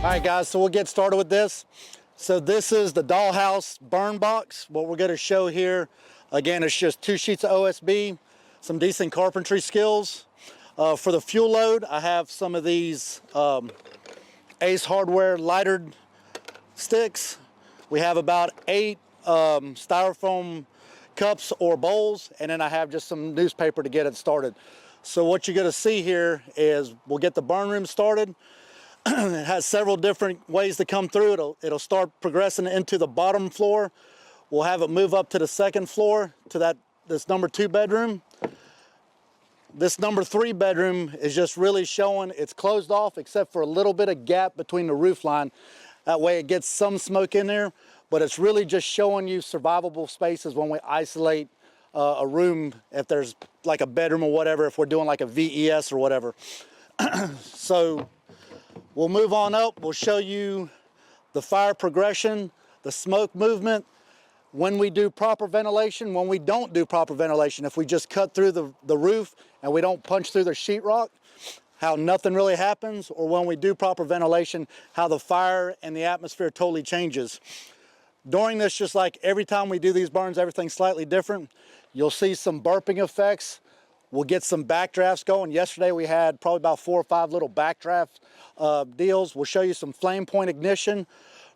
All right, guys, so we'll get started with this. So this is the dollhouse burn box. What we're going to show here, again, it's just 2 sheets of OSB, some decent carpentry skills. For the fuel load, I have some of these Ace Hardware lightered sticks. We have about 8 styrofoam cups or bowls, and then I have just some newspaper to get it started. So what you're going to see here is we'll get the burn room started. It has several different ways to come through. It'll start progressing into the bottom floor. We'll have it move up to the second floor to this number 2 bedroom. This number 3 bedroom is just really showing it's closed off except for a little bit of gap between the roof line. That way it gets some smoke in there, but it's really just showing you survivable spaces when we isolate a room, if there's like a bedroom or whatever, if we're doing like a VES or whatever. So we'll move on up. We'll show you the fire progression, the smoke movement, when we do proper ventilation, when we don't do proper ventilation, if we just cut through the roof and we don't punch through the sheetrock, how nothing really happens, or when we do proper ventilation, how the fire and the atmosphere totally changes. During this, just like every time we do these burns, everything's slightly different. You'll see some burping effects. We'll get some backdrafts going. Yesterday we had probably about 4 or 5 little backdraft deals. We'll show you some flame point ignition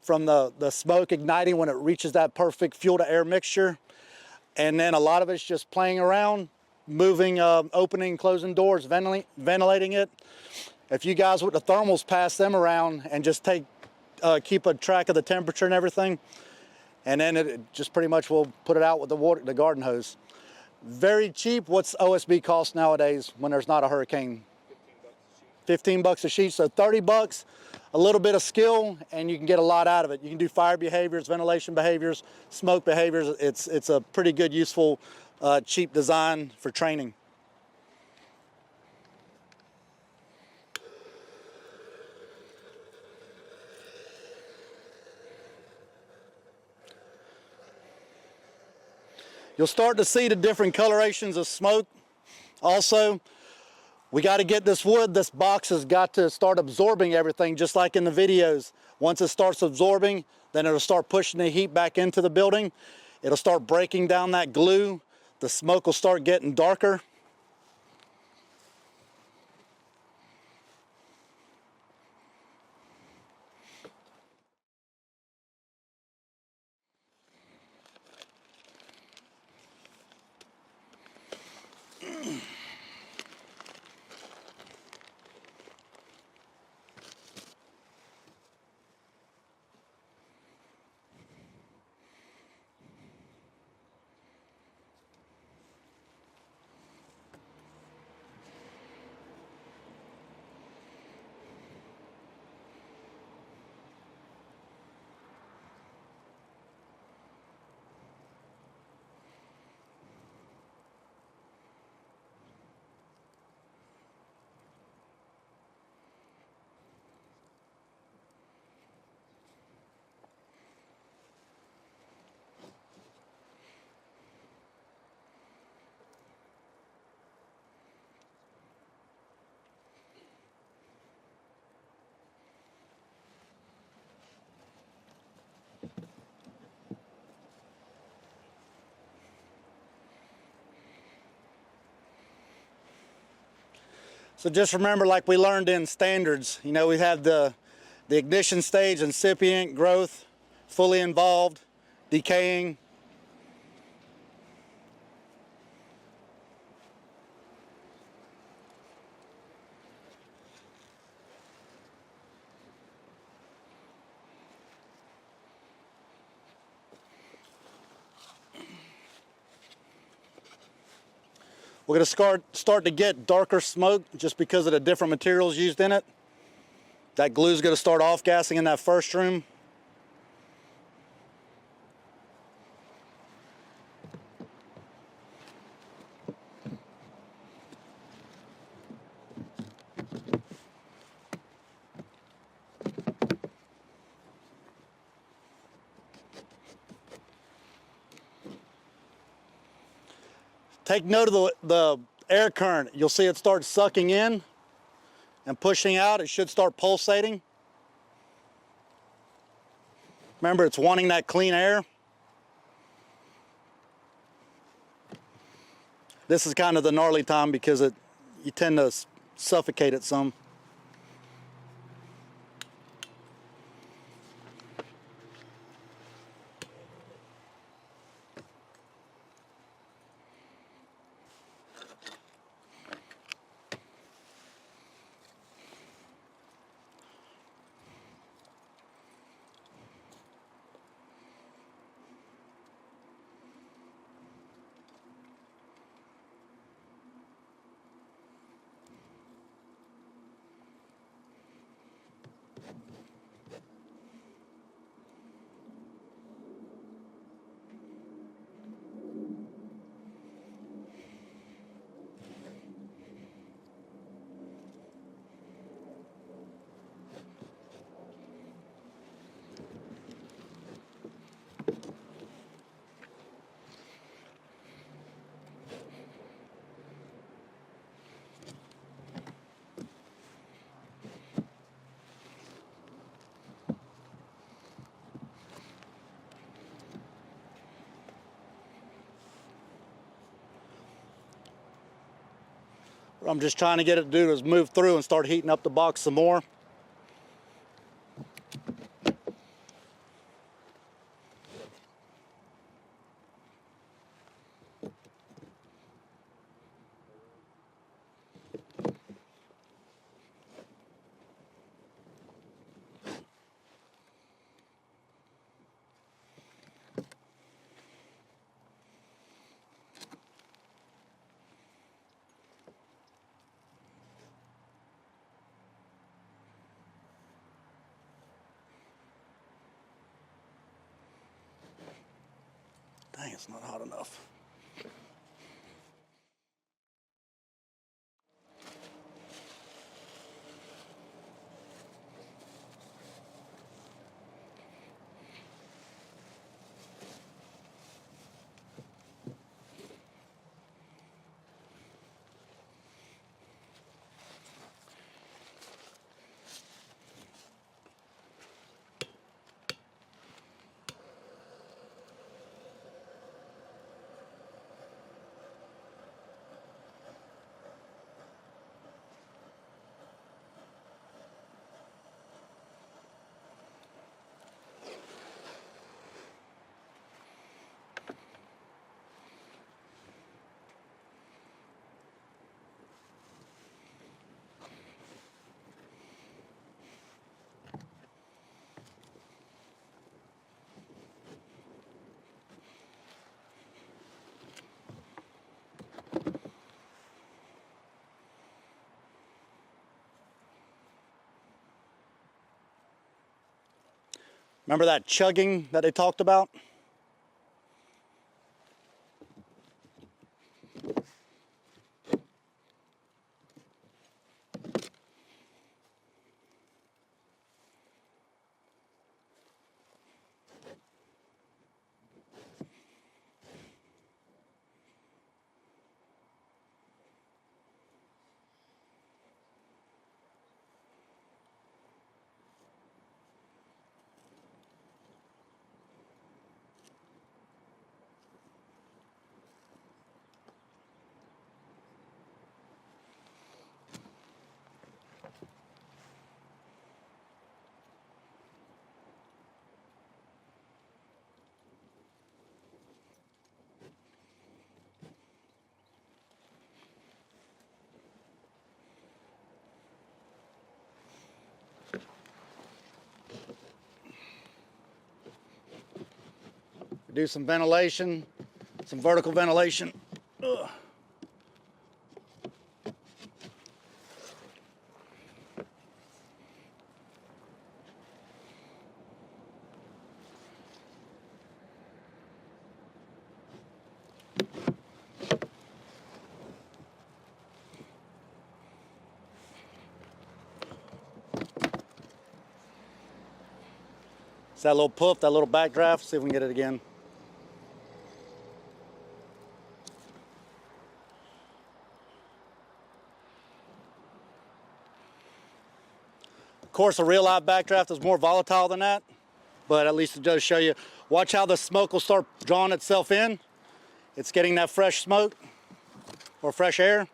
from the smoke igniting when it reaches that perfect fuel to air mixture. And then a lot of it's just playing around, moving, opening, closing doors, ventilating it. If you guys with the thermals, pass them around and just keep a track of the temperature and everything. And then it just pretty much will put it out with the garden hose. Very cheap. What's OSB cost nowadays when there's not a hurricane? $15 a sheet, so 30 bucks, a little bit of skill, and you can get a lot out of it. You can do fire behaviors, ventilation behaviors, smoke behaviors. It's a pretty good, useful, cheap design for training. You'll start to see the different colorations of smoke. Also, we got to get this wood, this box has got to start absorbing everything, just like in the videos. Once it starts absorbing, then it'll start pushing the heat back into the building. It'll start breaking down that glue. The smoke will start getting darker. So just remember, like we learned in standards, you know, we have the ignition stage, incipient, growth, fully involved, decaying. We're going to start to get darker smoke just because of the different materials used in it. That glue is going to start off-gassing in that first room. Take note of the air current. You'll see it start sucking in and pushing out. It should start pulsating. Remember, it's wanting that clean air. This is kind of the gnarly time because you tend to suffocate it some. What I'm just trying to get it to do is move through and start heating up the box some more. Dang, it's not hot enough. Remember that chugging that they talked about? Do some ventilation, some vertical ventilation. Ugh. It's that little puff, that little backdraft. See if we can get it again. Of course, a real live backdraft is more volatile than that. but at least it does show you. Watch how the smoke will start drawing itself in. It's getting that fresh smoke or fresh air.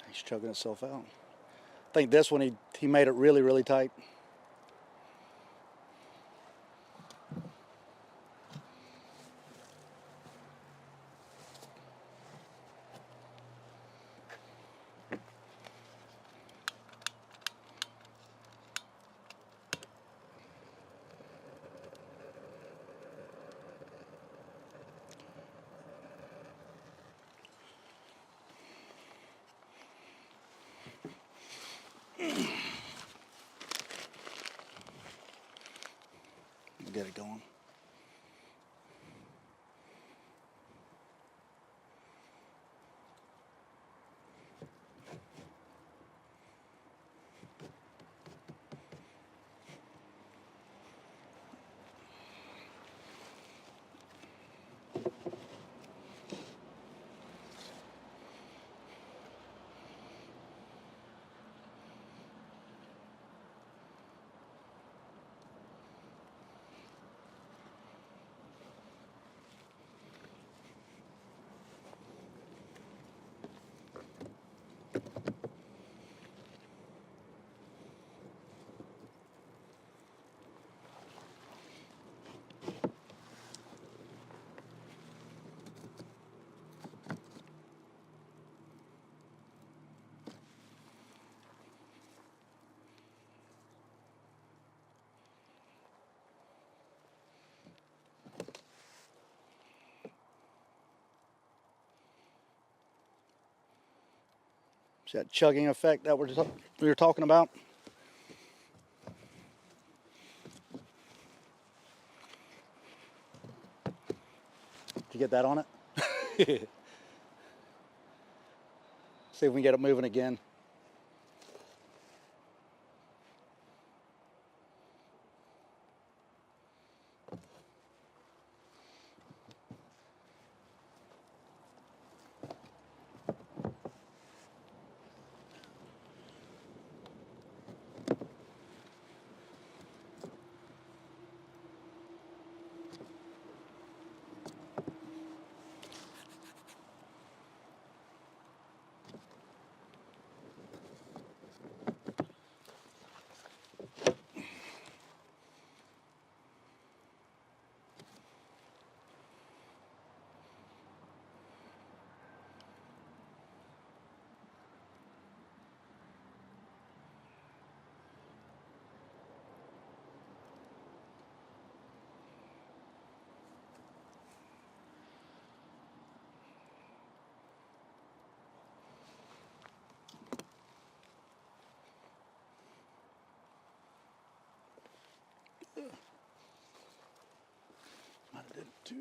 He's choking itself out. I think this one he made it really, really tight. Get it going. See that chugging effect that we were talking about? Did you get that on it? See if we can get it moving again. I did too.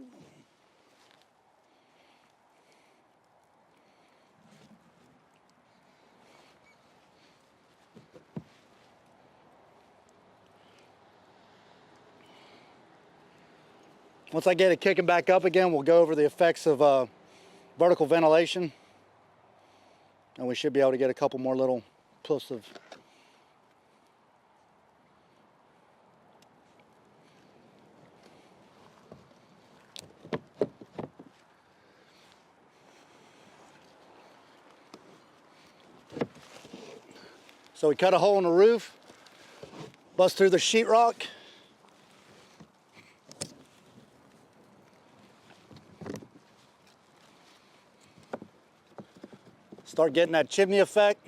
Once I get it kicking back up again, we'll go over the effects of vertical ventilation. And we should be able to get a couple more little puffs of So we cut a hole in the roof, bust through the sheetrock. Start getting that chimney effect.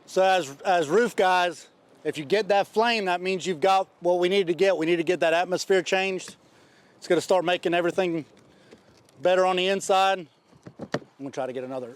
So as roof guys, if you get that flame, that means you've got what we need to get. We need to get that atmosphere changed. It's gonna start making everything better on the inside. I'm gonna try to get another.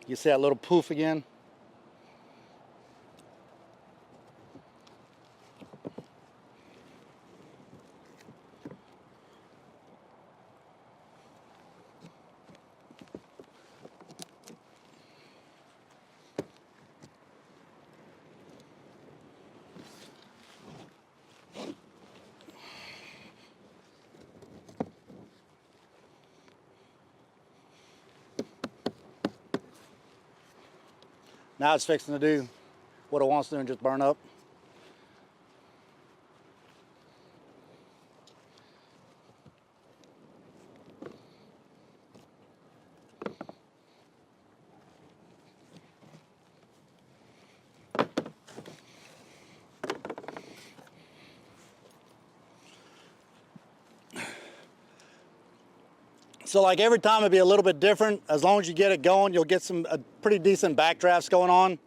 You see that little poof again? Now it's fixing to do what it wants to do and just burn up. So like every time it'd be a little bit different. As long as you get it going, you'll get some pretty decent backdrafts going on.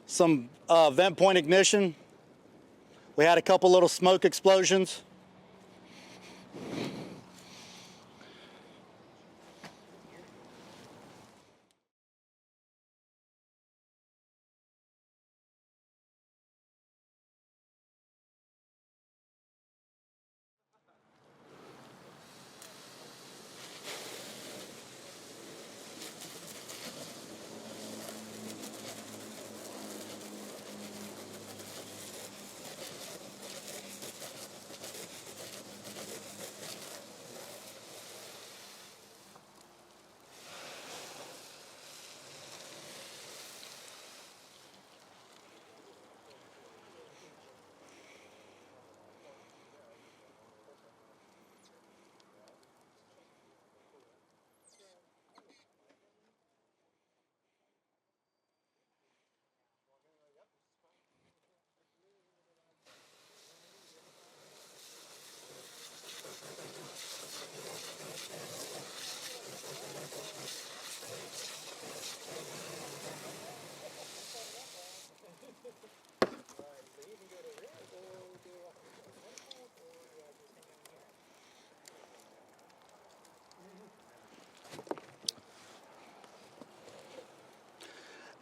Some vent point ignition. We had a couple little smoke explosions.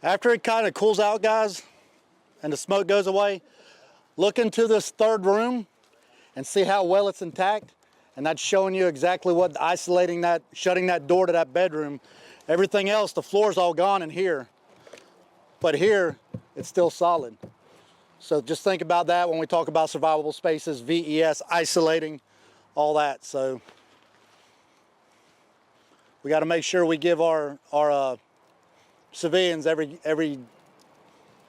After it kind of cools out, guys, and the smoke goes away, look into this third room and see how well it's intact. And that's showing you exactly what isolating that, shutting that door to that bedroom. Everything else, the floor's all gone in here. But here, it's still solid. So just think about that when we talk about survivable spaces, VES, isolating, all that. So we got to make sure we give our civilians every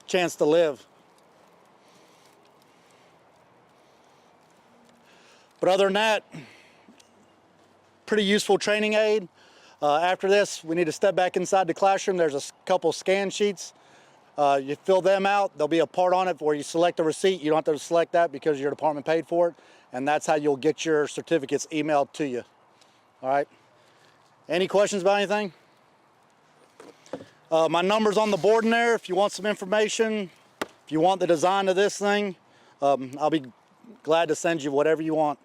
chance to live. But other than that, pretty useful training aid. After this, we need to step back inside the classroom. There's a couple scan sheets. You fill them out. There'll be a part on it where you select a receipt. You don't have to select that because your department paid for it. And that's how you'll get your certificates emailed to you. All right. Any questions about anything? My number's on the board in there if you want some information. If you want the design of this thing, I'll be glad to send you whatever you want.